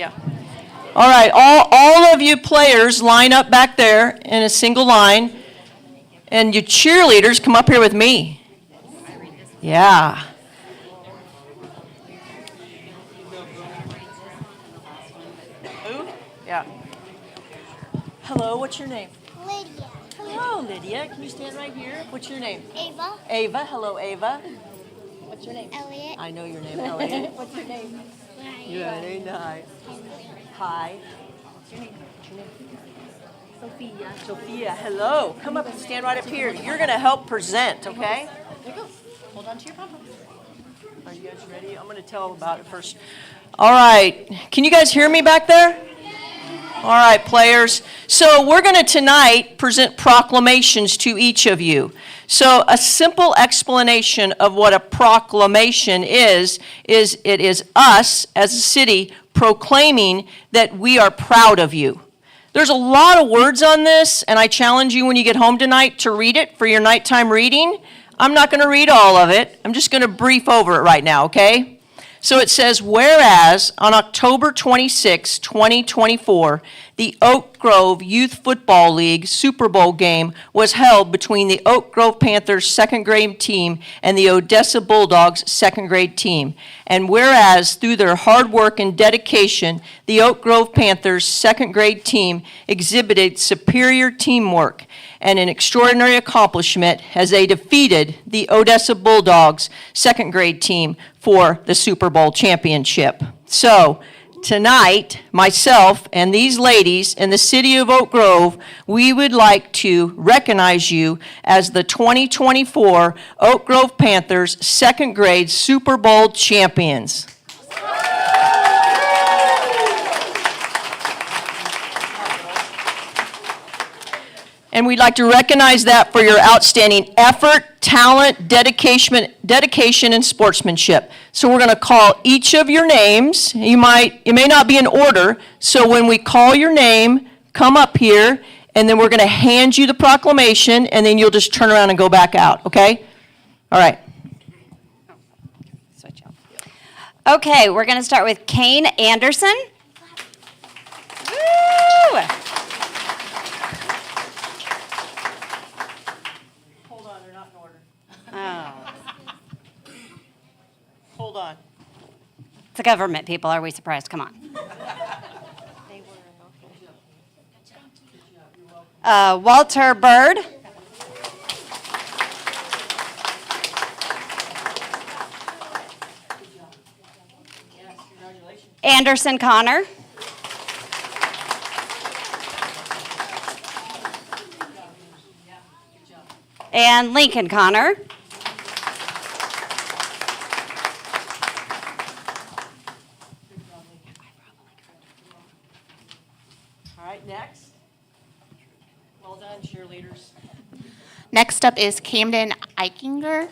Yeah. All right, all of you players line up back there in a single line, and you cheerleaders come up here with me. Yeah. Yeah. Hello, what's your name? Lydia. Hello, Lydia. Can you stand right here? What's your name? Ava. Ava. Hello, Ava. What's your name? Elliot. I know your name, Elliot. What's your name? Very nice. Hi. What's your name? Sophia. Sophia, hello. Come up and stand right up here. You're going to help present, okay? There you go. Hold on to your pom-pom. Are you guys ready? I'm going to tell about it first. All right. Can you guys hear me back there? All right, players. So we're going to tonight present proclamations to each of you. So a simple explanation of what a proclamation is it is us as a city proclaiming that we are proud of you. There's a lot of words on this, and I challenge you when you get home tonight to read it for your nighttime reading. I'm not going to read all of it. I'm just going to brief over it right now, okay? So it says, whereas on October 26, 2024, the Oak Grove Youth Football League Super Bowl game was held between the Oak Grove Panthers second grade team and the Odessa Bulldogs second grade team. And whereas through their hard work and dedication, the Oak Grove Panthers second grade team exhibited superior teamwork and an extraordinary accomplishment as they defeated the Odessa Bulldogs second grade team for the Super Bowl championship. So tonight, myself and these ladies in the city of Oak Grove, we would like to recognize you as the 2024 Oak Grove Panthers second grade Super Bowl champions. And we'd like to recognize that for your outstanding effort, talent, dedication, and sportsmanship. So we're going to call each of your names. It may not be in order. So when we call your name, come up here, and then we're going to hand you the proclamation, and then you'll just turn around and go back out, okay? All right. Okay, we're going to start with Kane Anderson. Woo! Hold on. It's a government, people. Are we surprised? Come on. Walter Bird. Anderson Connor. And Lincoln Connor. Next. Well done, cheerleaders. Next up is Camden Eichinger.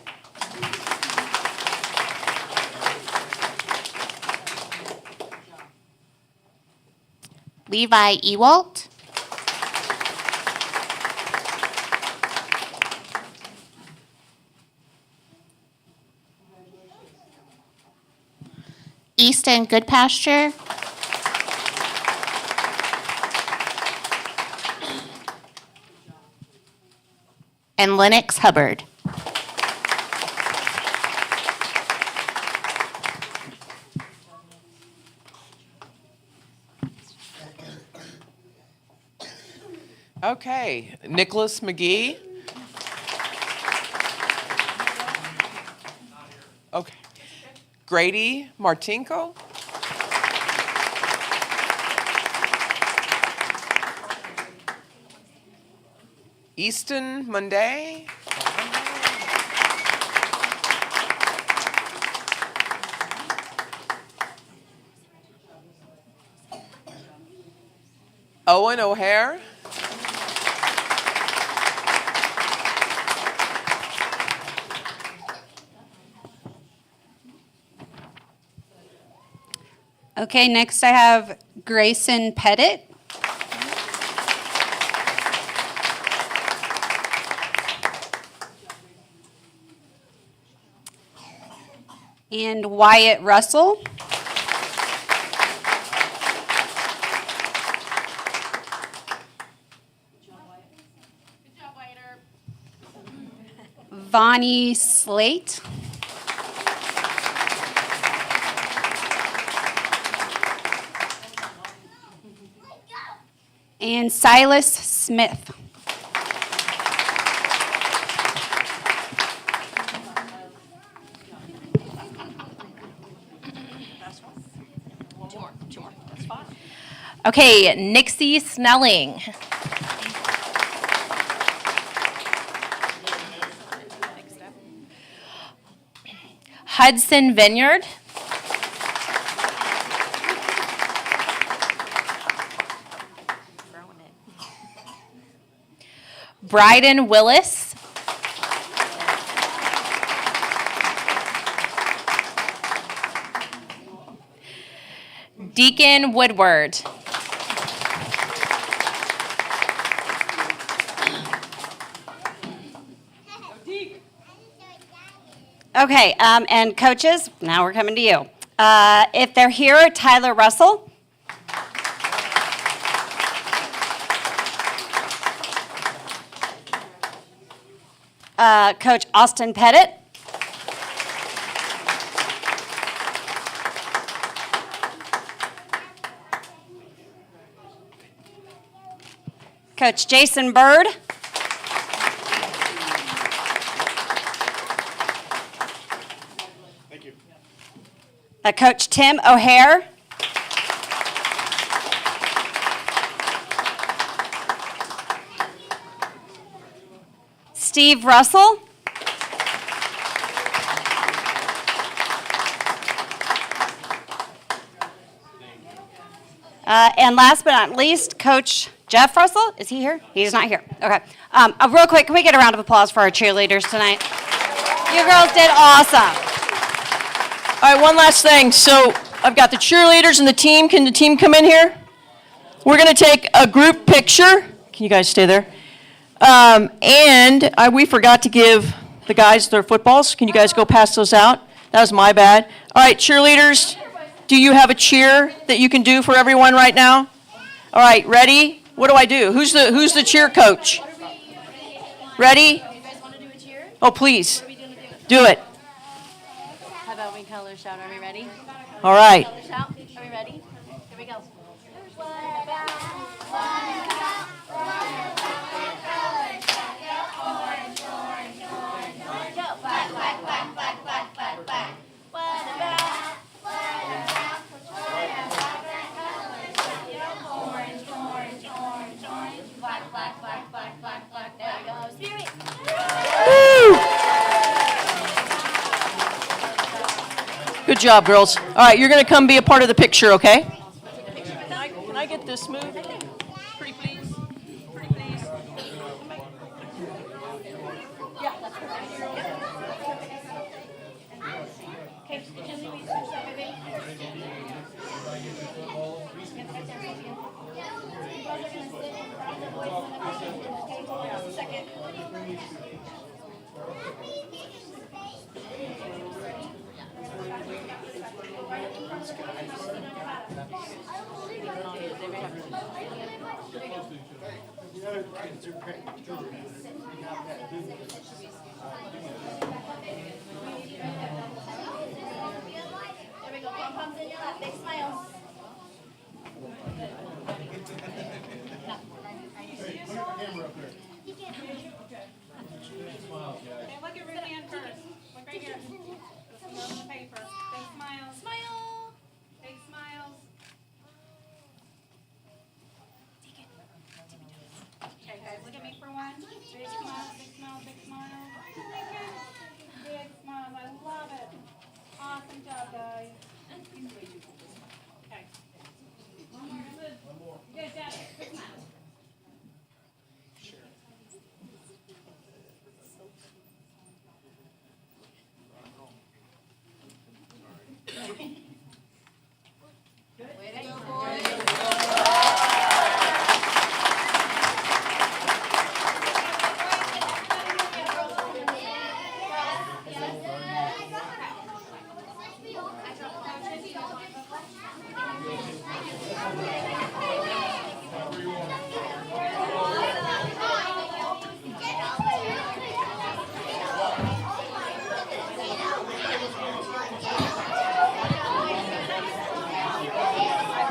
Levi Ewalt. Easton Goodpasture. And Lennox Hubbard. Okay, Nicholas McGee. Okay, Grady Martinko. Easton Monday. Owen O'Hare. Okay, next I have Grayson Pettit. And Wyatt Russell. Vonnie Slate. And Silas Smith. Two more. That's fine. Okay, Nixie Snelling. Hudson Vineyard. Bryden Willis. Deacon Woodward. Okay, and coaches, now we're coming to you. If they're here, Tyler Russell. Coach Austin Pettit. Coach Jason Bird. Thank you. Coach Tim O'Hare. Steve Russell. And last but not least, Coach Jeff Russell. Is he here? He's not here. Okay. Real quick, can we get a round of applause for our cheerleaders tonight? You girls did awesome. All right, one last thing. So I've got the cheerleaders and the team. Can the team come in here? We're going to take a group picture. Can you guys stay there? We forgot to give the guys their footballs. Can you guys go pass those out? That was my bad. All right, cheerleaders, do you have a cheer that you can do for everyone right now? All right, ready? What do I do? Who's the cheer coach? Ready? Oh, please. Do it. How about we color shout? Are we ready? All right. Color shout. Are we ready? Here we go. Good job, girls. All right, you're going to come be a part of the picture, okay? Can I get this moved? Pretty please. Pretty please. There we go. Pom-poms in your lap. Big smiles. Okay, look at Ruth Ann first. Look right here. This is on the paper. Big smiles. Smile. Big smiles. Okay, guys, look at me for one. Big smile, big smile, big smile. Big smiles. I love it. Awesome job, guys. Okay. One more. Good job. Big smile.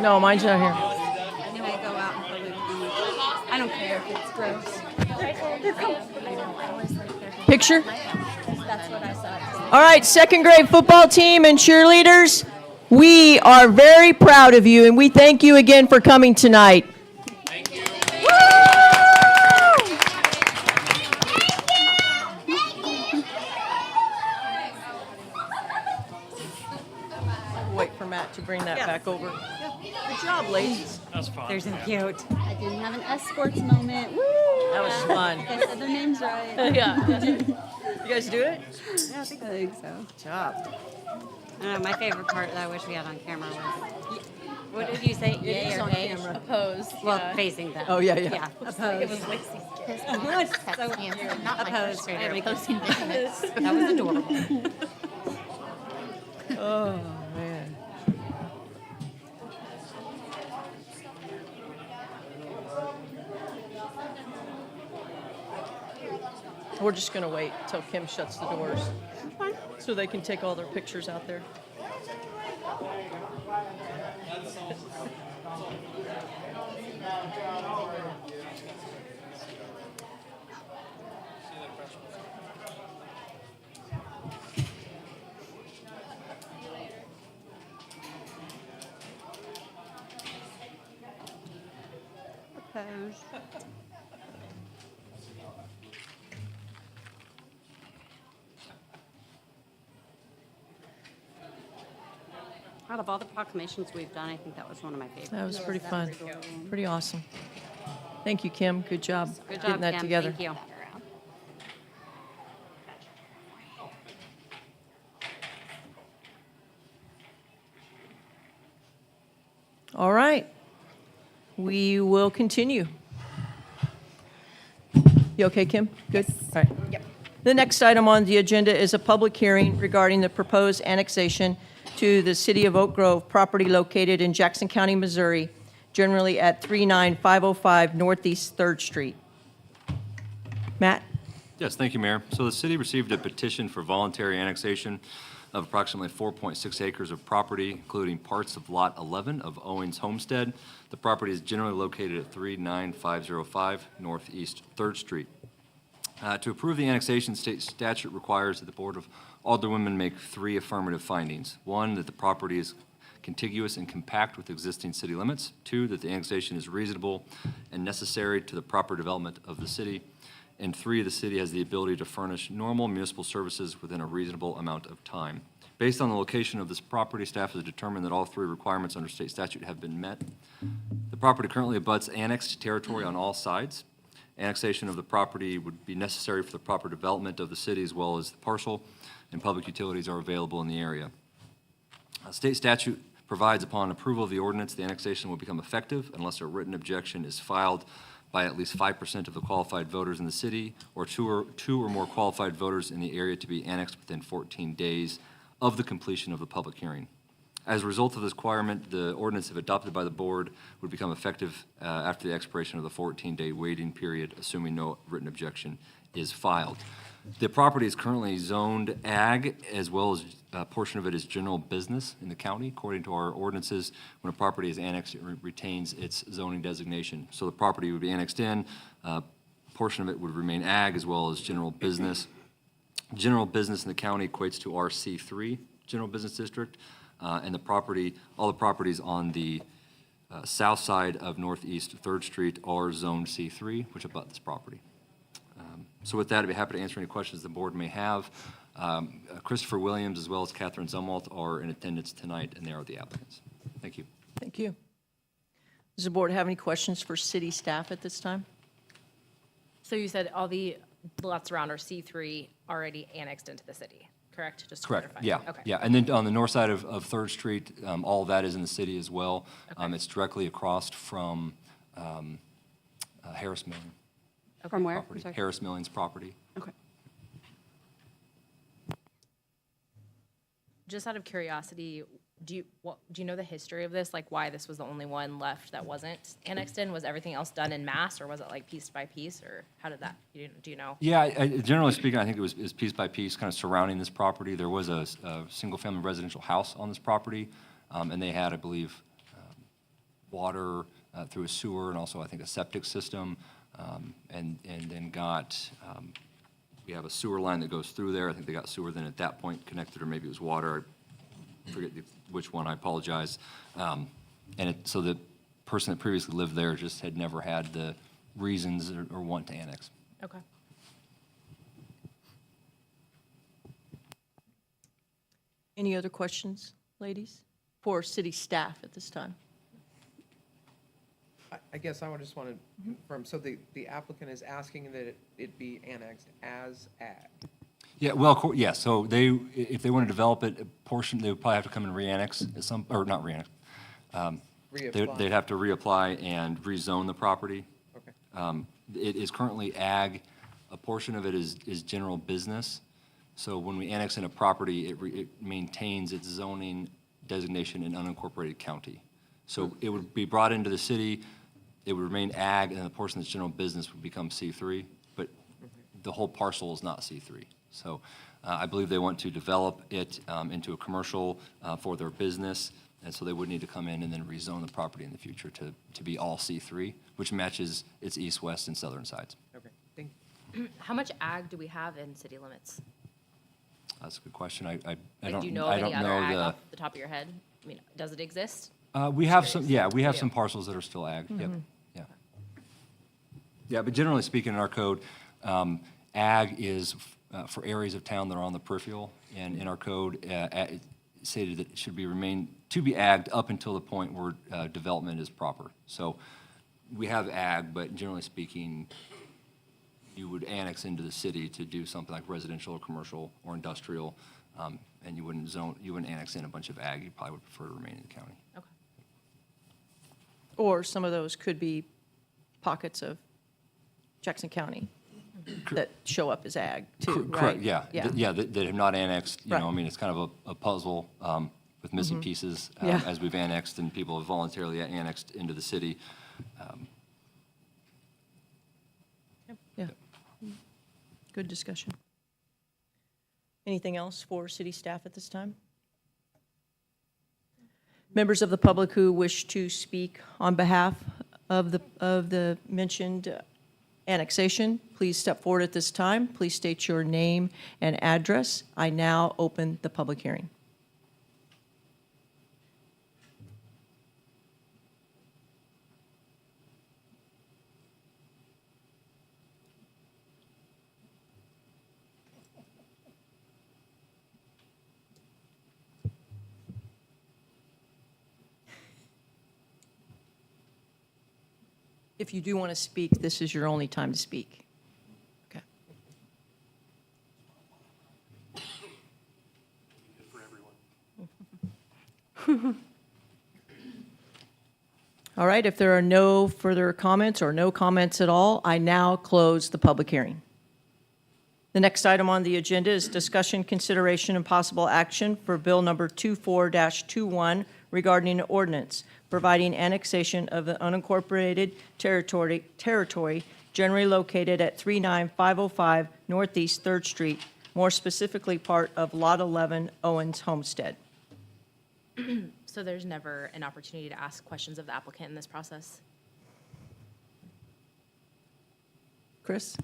No, mine's not here. Can I go out in public? I don't care if it's gross. Picture? That's what I saw. All right, second grade football team and cheerleaders, we are very proud of you, and we thank you again for coming tonight. Thank you. Wait for Matt to bring that back over. Good job, ladies. They're so cute. I didn't have an escorts moment. Woo! That was fun. I said their names right. You guys do it? I think so. Good job. My favorite part that I wish we had on camera was, what did you say? Yay or nay? Opposed. Well, facing them. Oh, yeah. Yeah, opposed. Text me and said, not my first Opposed. I grader make- posting this. That was adorable. Oh, man. We're just going to wait till Kim shuts the doors so they can take all their pictures out there. Opposed. Out of all the proclamations we've done, I think that was one of my favorites. That was pretty fun. Pretty awesome. Thank you, Kim. Good job Good job, getting that Kim. together. Thank you. All right. We will continue. You okay, Kim? Good? All right. Yep. The next item on the agenda is a public hearing regarding the proposed annexation to the City of Oak Grove property located in Jackson County, Missouri, generally at 39505 Northeast 3rd Street. Matt? Yes, thank you, Mayor. So the city received a petition for voluntary annexation of approximately 4.6 acres of property, including parts of Lot 11 of Owens Homestead. The property is generally located at 39505 Northeast 3rd Street. To approve the annexation, state statute requires that the Board of Aldermen make 3 affirmative findings. 1, that the property is contiguous and compact with existing city limits. 2, that the annexation is reasonable and necessary to the proper development of the city. And 3, the city has the ability to furnish normal municipal services within a reasonable amount of time. Based on the location of this property, staff has determined that all 3 requirements under state statute have been met. The property currently abuts annexed territory on all sides. Annexation of the property would be necessary for the proper development of the city as well as the parcel, and public utilities are available in the area. State statute provides upon approval of the ordinance, the annexation will become effective unless a written objection is filed by at least 5% of the qualified voters in the city, or two or more qualified voters in the area to be annexed within 14 days of the completion of the public hearing. As a result of this requirement, the ordinance, if adopted by the board, would become effective after the expiration of the 14-day waiting period, assuming no written objection is filed. The property is currently zoned ag, as well as a portion of it is general business in the county. According to our ordinances, when a property is annexed, it retains its zoning designation. So the property would be annexed in, a portion of it would remain ag, as well as general business. General business in the county equates to RC3, General Business District, and the property, all the properties on the south side of Northeast 3rd Street are zoned C3, which abut this property. So with that, I'd be happy to answer any questions the board may have. Christopher Williams as well as Catherine Zumwalt are in attendance tonight, and they are the applicants. Thank you. Thank you. Does the board have any questions for city staff at this time? So you said all the lots around are C3 already annexed into the city, correct? Just to Correct, clarify. yeah. Okay. Yeah, and then on the north side of 3rd Street, all of that is in the city as well. It's directly across from Harris Milling From where? property. I'm sorry. Harris Milling's property. Okay. Just out of curiosity, do you know the history of this? Like why this was the only one left that wasn't annexed in? Was everything else done in mass, or was it like piece by piece, or how did that? Do you know? Yeah, generally speaking, I think it was piece by piece, kind of surrounding this property. There was a single-family residential house on this property, and they had, I believe, water through a sewer and also, I think, a septic system, and then got, we have a sewer line that goes through there. I think they got sewer then at that point connected, or maybe it was water. I forget which one, I apologize. So the person that previously lived there just had never had the reasons or want to annex. Okay. Any other questions, ladies, for city staff at this time? I guess I would just want to confirm, so the applicant is asking that it be annexed as ag? Yeah, well, yeah, so if they want to develop it, a portion, they would probably have to come and re-annex at some, or not re-annex. Reapply. They'd have to reapply and rezone the property. Okay. It is currently ag. A portion of it is general business. So when we annex in a property, it maintains its zoning designation in unincorporated county. So it would be brought into the city, it would remain ag, and then the portion that's general business would become C3, but the whole parcel is not C3. So I believe they want to develop it into a commercial for their business, and so they would need to come in and then rezone the property in the future to be all C3, which matches its east, west, and southern sides. Okay, thank you. How much ag do we have in city limits? That's a good question. I Like, don't, do you know I of don't any other ag know off the top of your head? I mean, does it exist? we have some, yeah, we have Yeah. some parcels that are still ag, yep, yeah. Yeah, but generally speaking, in our code, ag is for areas of town that are on the peripheral, and in our code, it stated that it should be to be agged up until the point where development is proper. So we have ag, but generally speaking, you would annex into the city to do something like residential or commercial or industrial, and you wouldn't annex in a bunch of ag. You probably would prefer to remain in the county. Okay. Or some of those could be pockets of Jackson County that show up as ag too, right? Correct, yeah. Yeah. Yeah, that have not annexed, Right. I mean, it's kind of a puzzle with missing pieces Yeah. as we've annexed and people have voluntarily annexed into the city. Yeah. Good discussion. Anything else for city staff at this time? Members of the public who wish to speak on behalf of the mentioned annexation, please step forward at this time. Please state your name and address. I now open the public hearing. If you do want to speak, this is your only time to speak. Okay. All right, if there are no further comments or no comments at all, I now close the public hearing. The next item on the agenda is discussion, consideration, and possible action for Bill Number 24-21 regarding an ordinance providing annexation of the unincorporated territory generally located at 39505 Northeast 3rd Street, more specifically part of Lot 11, Owens Homestead. So there's never an opportunity to ask questions of the applicant in this process? Chris?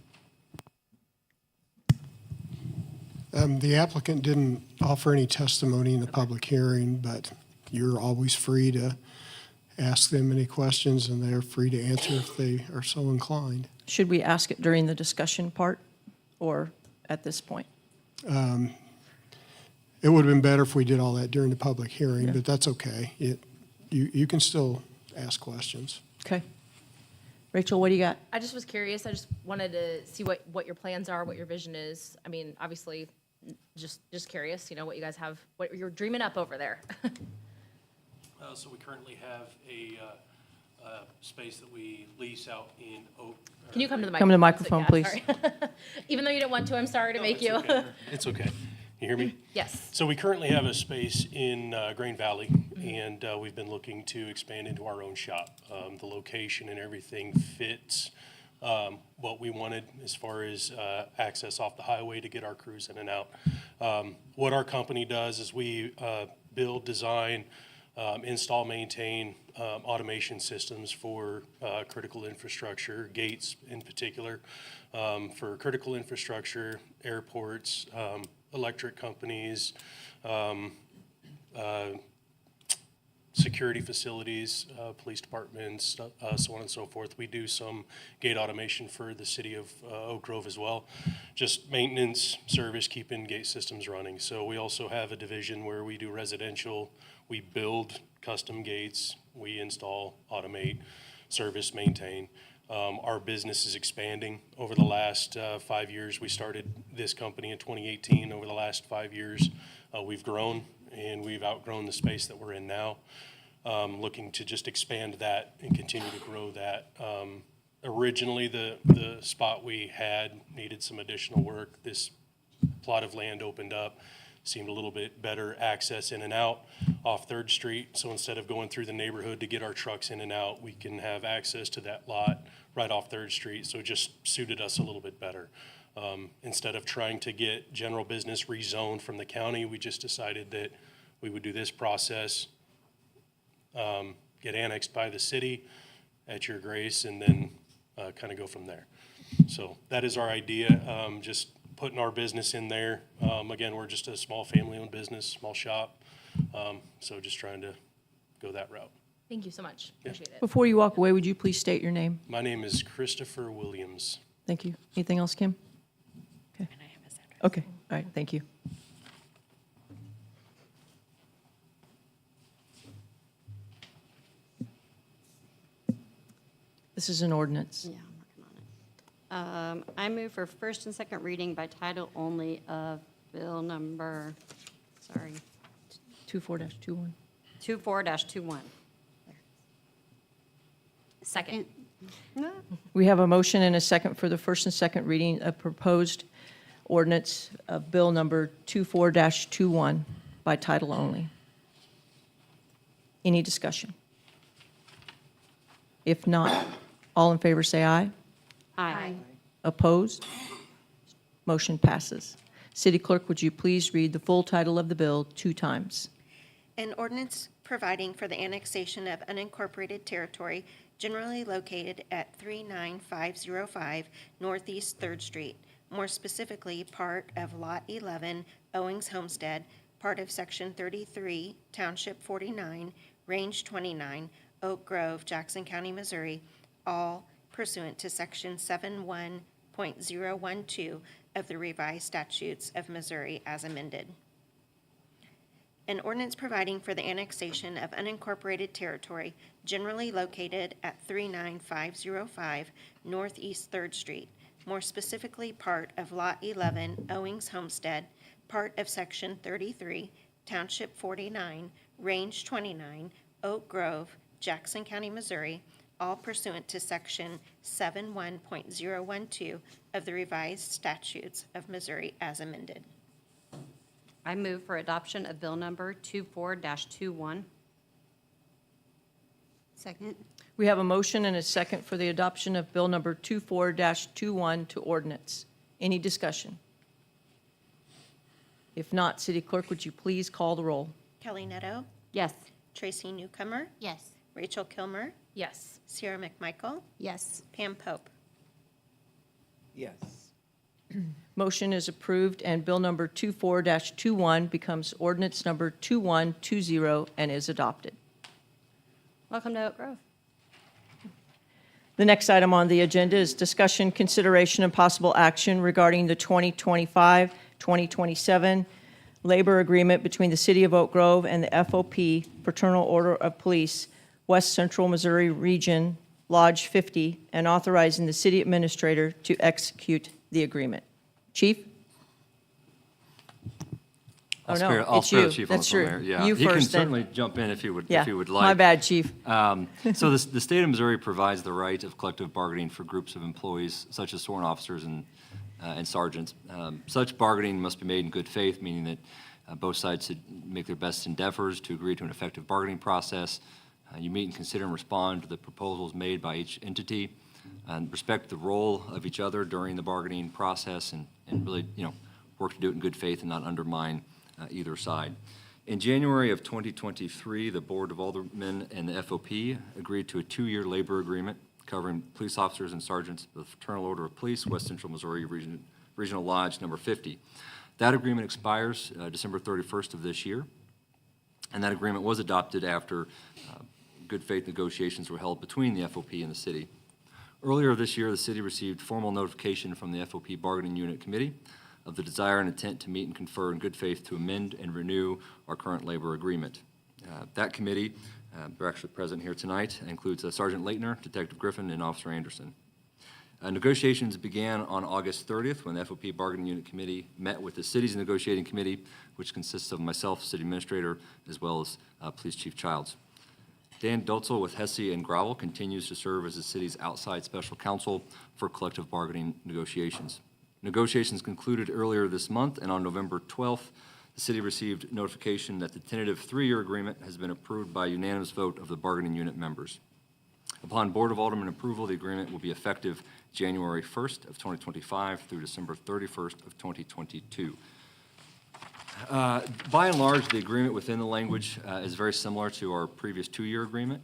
The applicant didn't offer any testimony in the public hearing, but you're always free to ask them any questions, and they're free to answer if they are so inclined. Should we ask it during the discussion part or at this point? It would have been better if we did all that during the public hearing, Yeah. but that's okay. You can still ask questions. Okay. Rachel, what do you got? I just was curious. I just wanted to see what your plans are, what your vision is. I mean, obviously, just curious, what you guys have, what you're dreaming up over there. So we currently have a space that we lease out in Oak. Can you come to the Come to the microphone? microphone, Yeah, sorry. Even though you didn't want to, I'm sorry to make you. It's okay. You hear me? Yes. So we currently have a space in Grain Valley, and we've been looking to expand into our own shop. The location and everything fits what we wanted as far as access off the highway to get our crews in and out. What our company does is we build, design, install, maintain automation systems for critical infrastructure, gates in particular, for critical infrastructure, airports, electric companies, security facilities, police departments, so on and so forth. We do some gate automation for the city of Oak Grove as well. Just maintenance, service, keeping gate systems running. So we also have a division where we do residential. We build custom gates. We install, automate, service, maintain. Our business is expanding over the last 5 years. We started this company in 2018. Over the last 5 years, we've grown, and we've outgrown the space that we're in now. Looking to just expand that and continue to grow that. Originally, the spot we had needed some additional work. This plot of land opened up, seemed a little bit better access in and out off 3rd Street. So instead of going through the neighborhood to get our trucks in and out, we can have access to that lot right off 3rd Street. So it just suited us a little bit better. Instead of trying to get general business rezoned from the county, we just decided that we would do this process, get annexed by the city at your grace, and then kind of go from there. So that is our idea, just putting our business in there. Again, we're just a small family-owned business, small shop, so just trying to go that route. Thank you so much. Appreciate it. Before you walk away, would you please state your name? My name is Christopher Williams. Thank you. Anything else, Kim? Okay. Okay, all right, thank you. This is an ordinance. Yeah, I'm working on it. I move for first and second reading by title only of bill number, 24-21. 24-21. Second. We have a motion and a second for the first and second reading of proposed ordinance of bill number 24-21 by title only. Any discussion? If not, all in favor say aye. Aye. Opposed? Motion passes. City Clerk, would you please read the full title of the bill 2 times? An ordinance providing for the annexation of unincorporated territory generally located at 39505 Northeast 3rd Street, more specifically part of Lot 11, Owings Homestead, part of Section 33, Township 49, Range 29, Oak Grove, Jackson County, Missouri, all pursuant to Section 71.012 of the revised statutes of Missouri as amended. An ordinance providing for the annexation of unincorporated territory generally located at 39505 Northeast 3rd Street, more specifically part of Lot 11, Owings Homestead, part of Section 33, Township 49, Range 29, Oak Grove, Jackson County, Missouri, all pursuant to Section 71.012 of the revised statutes of Missouri as amended. I move for adoption of bill number 24-21. Second. We have a motion and a second for the adoption of bill number 24-21 to ordinance. Any discussion? If not, City Clerk, would you please call the roll? Kelly Netto, Yes. Tracy Newcomer, Yes. Rachel Kilmer, Yes. Sierra McMichael, Yes. Pam Pope. Yes. Motion is approved, and bill number 24-21 becomes ordinance number 2120 and is adopted. Welcome to Oak Grove. The next item on the agenda is discussion, consideration, and possible action regarding the 2025-2027 labor agreement between the City of Oak Grove and the FOP, Fraternal Order of Police, West Central Missouri Region, Lodge 50, and authorizing the city administrator to execute the agreement. Chief? Oh, no, I'll it's spare you. the chief on That's this one, true. Mayor. Yeah. You He can first, then. certainly jump in if he would Yeah, like. my bad, Chief. So the state of Missouri provides the right of collective bargaining for groups of employees, such as sworn officers and sergeants. Such bargaining must be made in good faith, meaning that both sides should make their best endeavors to agree to an effective bargaining process. You meet and consider and respond to the proposals made by each entity, and respect the role of each other during the bargaining process, and really, work to do it in good faith and not undermine either side. In January of 2023, the Board of Aldermen and the FOP agreed to a 2-year labor agreement covering police officers and sergeants of the Fraternal Order of Police, West Central Missouri Regional Lodge Number 50. That agreement expires December 31st of this year, and that agreement was adopted after good faith negotiations were held between the FOP and the city. Earlier this year, the city received formal notification from the FOP Bargaining Unit Committee of the desire and intent to meet and confer in good faith to amend and renew our current labor agreement. That committee, they're actually present here tonight, includes Sergeant Leitner, Detective Griffin, and Officer Anderson. Negotiations began on August 30th when the FOP Bargaining Unit Committee met with the city's negotiating committee, which consists of myself, city administrator, as well as Police Chief Childs. Dan Dotzel with Hesse and Gravel continues to serve as the city's outside special counsel for collective bargaining negotiations. Negotiations concluded earlier this month, and on November 12th, the city received notification that the tentative 3-year agreement has been approved by unanimous vote of the bargaining unit members. Upon Board of Aldermen approval, the agreement will be effective January 1st of 2025 through December 31st of 2022. By and large, the agreement within the language is very similar to our previous 2-year agreement.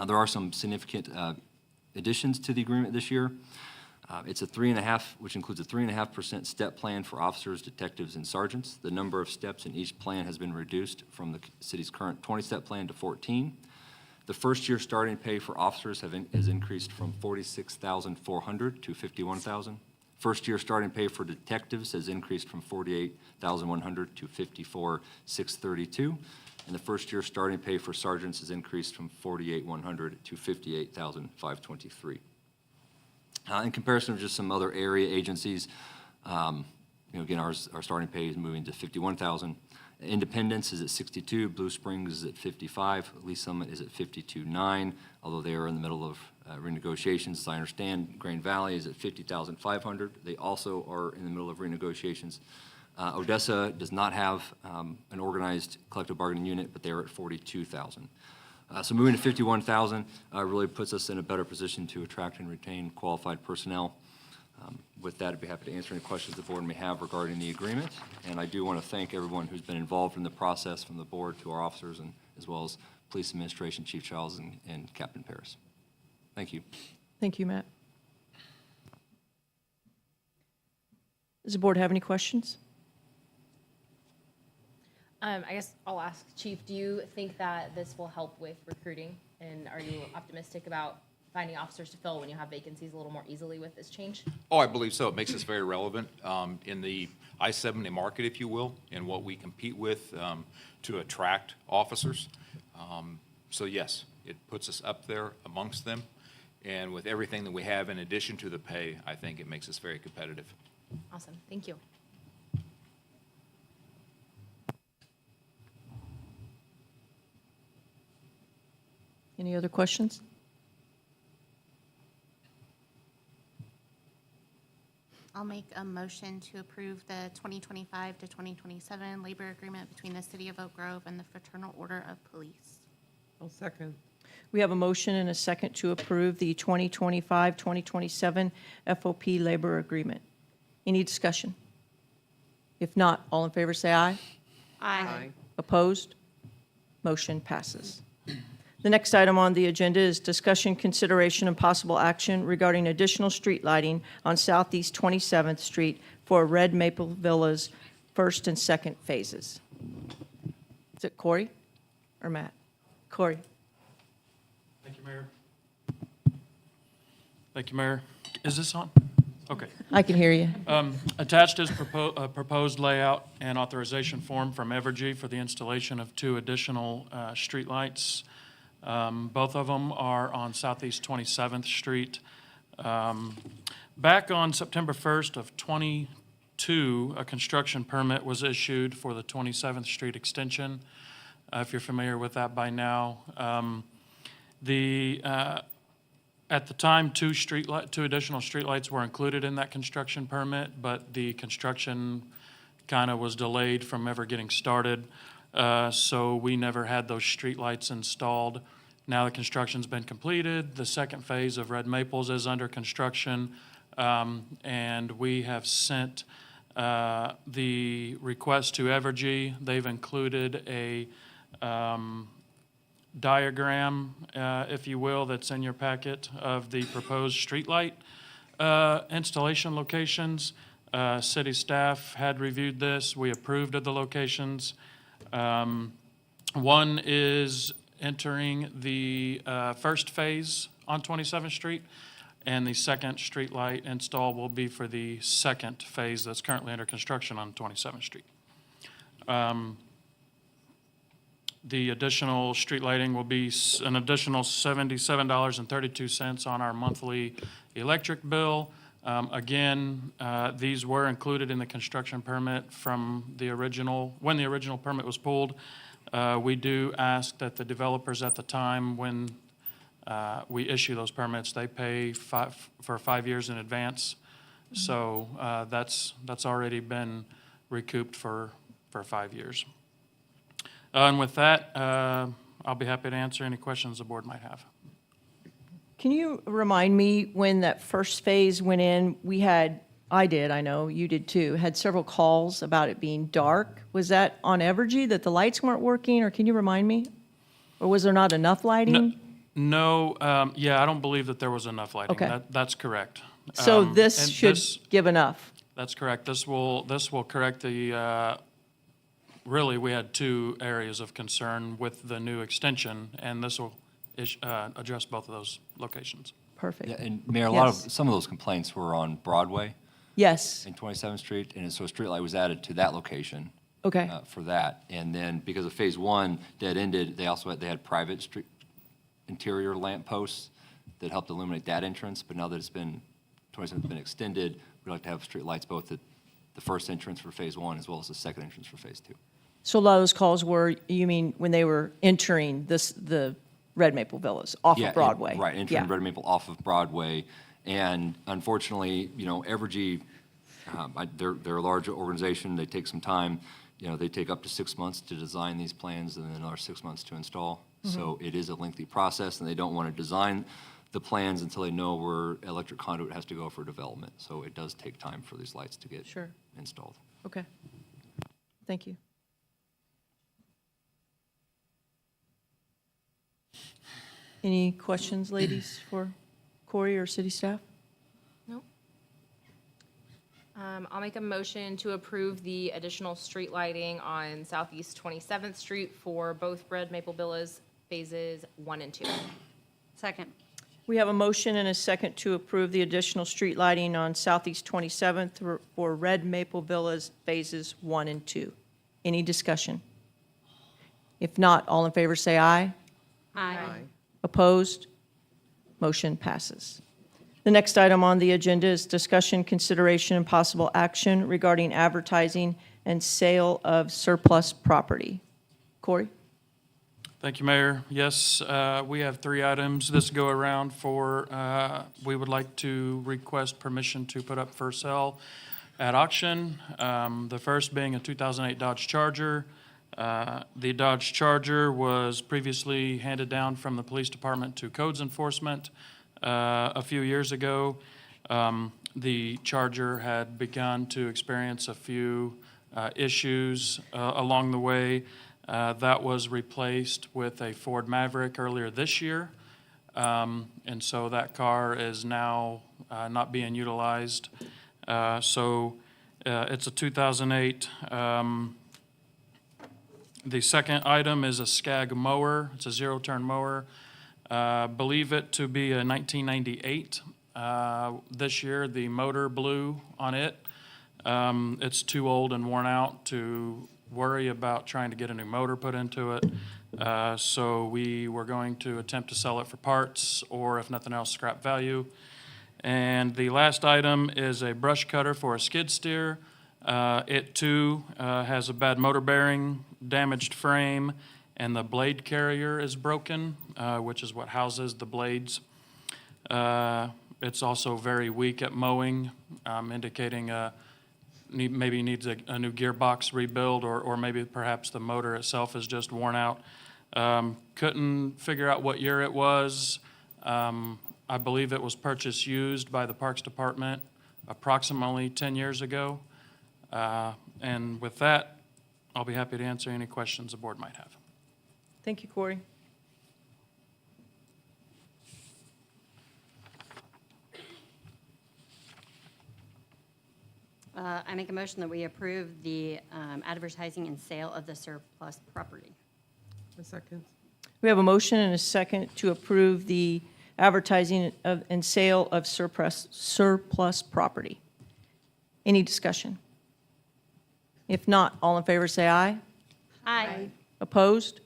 There are some significant additions to the agreement this year. It's which includes a 3.5% step plan for officers, detectives, and sergeants. The number of steps in each plan has been reduced from the city's current 20-step plan to 14. The first-year starting pay for officers has increased from $46,400 to $51,000. First-year starting pay for detectives has increased from $48,100 to $54,632. And the first-year starting pay for sergeants has increased from $48,100 to $58,523. In comparison to just some other area agencies, again, our starting pay is moving to $51,000. Independence is at $62,000, Blue Springs is at $55,000, Lee Summit is at $52,900, although they are in the middle of renegotiations. As I understand, Grand Valley is at $50,500. They also are in the middle of renegotiations. Odessa does not have an organized collective bargaining unit, but they are at $42,000. So moving to $51,000 really puts us in a better position to attract and retain qualified personnel. With that, I'd be happy to answer any questions the board may have regarding the agreement. And I do want to thank everyone who's been involved in the process, from the board to our officers, and as well as Police Administration, Chief Childs, and Captain Paris. Thank you. Thank you, Matt. Does the board have any questions? I guess I'll ask Chief, do you think that this will help with recruiting? And are you optimistic about finding officers to fill when you have vacancies a little more easily with this change? Oh, I believe so. It makes us very relevant in the I-70 market, if you will, and what we compete with to attract officers. So yes, it puts us up there amongst them. And with everything that we have in addition to the pay, I think it makes us very competitive. Awesome, thank you. Any other questions? I'll make a motion to approve the 2025 to 2027 labor agreement between the City of Oak Grove and the Fraternal Order of Police. I'll second. We have a motion and a second to approve the 2025-2027 FOP labor agreement. Any discussion? If not, all in favor say aye. Aye. Opposed? Motion passes. The next item on the agenda is discussion, consideration, and possible action regarding additional street lighting on Southeast 27th Street for Red Maple Villas first and second phases. Is it Corey or Matt? Corey. Thank you, Mayor. Thank you, Mayor. Is this on? Okay. I can hear you. Attached is a proposed layout and authorization form from Evergy for the installation of 2 additional streetlights. Both of them are on Southeast 27th Street. Back on September 1st of 22, a construction permit was issued for the 27th Street extension, if you're familiar with that by now. At the time, 2 additional streetlights were included in that construction permit, but the construction kind of was delayed from ever getting started. So we never had those streetlights installed. Now the construction's been completed. The second phase of Red Maples is under construction. And we have sent the request to Evergy. They've included a diagram, if you will, that's in your packet of the proposed streetlight installation locations. City staff had reviewed this. We approved of the locations. One is entering the first phase on 27th Street, and the second streetlight install will be for the second phase that's currently under construction on 27th Street. The additional street lighting will be an additional $77.32 on our monthly electric bill. Again, these were included in the construction permit from the original, when the original permit was pulled. We do ask that the developers at the time when we issue those permits, they pay for 5 years in advance. So that's already been recouped for 5 years. And with that, I'll be happy to answer any questions the board might have. Can you remind me when that first phase went in, I know, you did too, had several calls about it being dark. Was that on Evergy, that the lights weren't working, or can you remind me? Or was there not enough lighting? No, yeah, I don't believe that there was enough lighting. Okay. That's correct. So this and should give enough? That's correct. This will correct the, really, we had 2 areas of concern with the new extension, and this will address both of those locations. Perfect. Yeah, and Mayor, Yes. some of those complaints were on Broadway Yes, and 27th Street, and so a streetlight was added to that location. okay. For that. And then because of phase 1 dead ended, they had private street interior lamp posts that helped illuminate that entrance. But now that 27th's been extended, we'd like to have street lights both at the first entrance for phase 1 as well as the second entrance for phase 2. So a lot of those calls were, you mean, when they were entering the Red Maple Villas off Yeah, of Broadway? Right, entering Yeah. Red Maple off of Broadway. And unfortunately, Evergy, they're a large organization. They take some time. They take up to 6 months to design these plans and then another 6 months to install. So it is a lengthy process, and they don't want to design the plans until they know where electric conduit has to go for development. So it does take time for these lights to get Sure. installed. Okay. Thank you. Any questions, ladies, for Corey or city staff? Nope. I'll make a motion to approve the additional street lighting on Southeast 27th Street for both Red Maple Villas phases 1 and 2. Second. We have a motion and a second to approve the additional street lighting on Southeast 27th for Red Maple Villas phases 1 and 2. Any discussion? If not, all in favor say aye. Aye. Opposed? Motion passes. The next item on the agenda is discussion, consideration, and possible action regarding advertising and sale of surplus property. Corey? Thank you, Mayor. Yes, we have 3 items this go around for, we would like to request permission to put up for sale at auction. The first being a 2008 Dodge Charger. The Dodge Charger was previously handed down from the police department to codes enforcement a few years ago. The Charger had begun to experience a few issues along the way. That was replaced with a Ford Maverick earlier this year. And so that car is now not being utilized. So it's a 2008. The second item is a Skag mower. It's a zero-turn mower. Believe it to be a 1998. This year, the motor blew on it. It's too old and worn out to worry about trying to get a new motor put into it. So we were going to attempt to sell it for parts or, if nothing else, scrap value. And the last item is a brush cutter for a skid steer. It too has a bad motor bearing, damaged frame, and the blade carrier is broken, which is what houses the blades. It's also very weak at mowing, indicating maybe needs a new gearbox rebuild, or maybe perhaps the motor itself is just worn out. Couldn't figure out what year it was. I believe it was purchased used by the Parks Department approximately 10 years ago. And with that, I'll be happy to answer any questions the board might have. Thank you, Corey. I make a motion that we approve the advertising and sale of the surplus property. A second. We have a motion and a second to approve the advertising of, and sale of surplus property. Any discussion? If not, all in favor say aye. Aye. Opposed?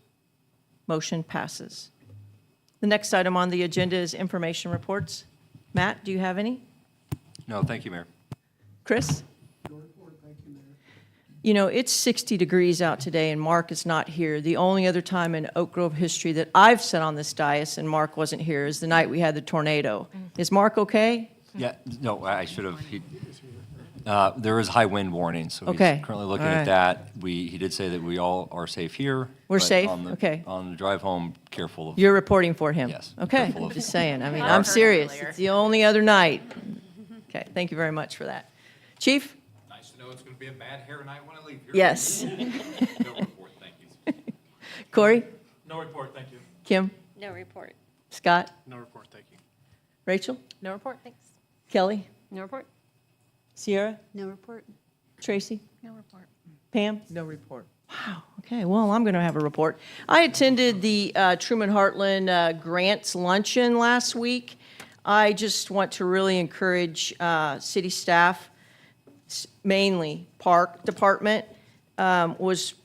Motion passes. The next item on the agenda is information reports. Matt, do you have any? No, thank you, Mayor. Chris? You know, it's 60 degrees out today, and Mark is not here. The only other time in Oak Grove history that I've sat on this dais and Mark wasn't here is the night we had the tornado. Is Mark okay? Yeah, no, I should have. There is high wind warning, so Okay. he's currently looking All right. at that. He did say that we all are safe here. We're but safe? on the- Okay. On the drive home, careful of. You're reporting for him? Yes, Okay, careful of- just saying. I mean, I I'm heard serious. earlier. It's the only other night. Okay, thank you very much for that. Chief? Nice to know it's going to be a bad hair night when I leave here. Yes. No report, thank you. Corey? No report, thank you. Kim? No report. Scott? No report, thank you. Rachel? No report, thanks. Kelly? No report? Sierra? No report. Tracy? No report. Pam? No report. Okay, well, I'm going to have a report. I attended the Truman Heartland Grants Luncheon last week. I just want to really encourage city staff, mainly Park Department, was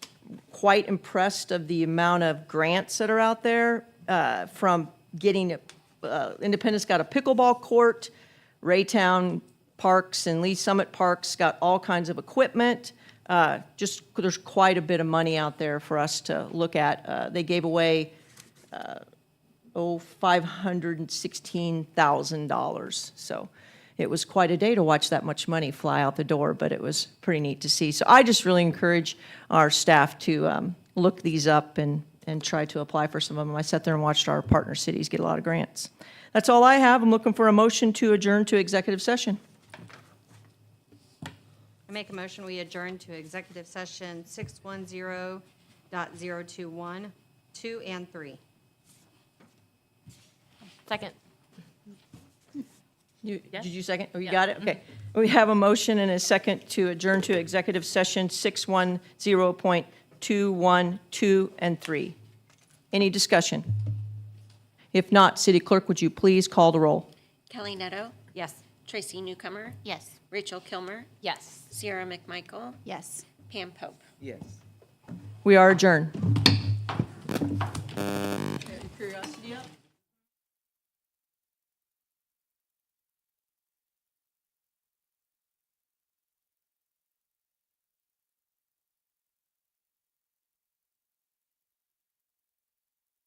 quite impressed of the amount of grants that are out there from getting, Independence got a pickleball court, Raytown Parks and Lee Summit Parks got all kinds of equipment. Just, there's quite a bit of money out there for us to look at. They gave away, $516,000. So it was quite a day to watch that much money fly out the door, but it was pretty neat to see. So I just really encourage our staff to look these up and try to apply for some of them. I sat there and watched our partner cities get a lot of grants. That's all I have. I'm looking for a motion to adjourn to executive session. I make a motion, we adjourn to executive session 610.021, 2 and 3. Second. Did you second? Oh, you got it? Okay. We have a motion and a second to adjourn to executive session 610.21, 2, and 3. Any discussion? If not, City Clerk, would you please call the roll? Kelly Neto, Yes. Tracy Newcomer, Yes. Rachel Kilmer, Yes. Sierra McMichael, Yes. Pam Pope. Yes. We are adjourned. Curiosity up?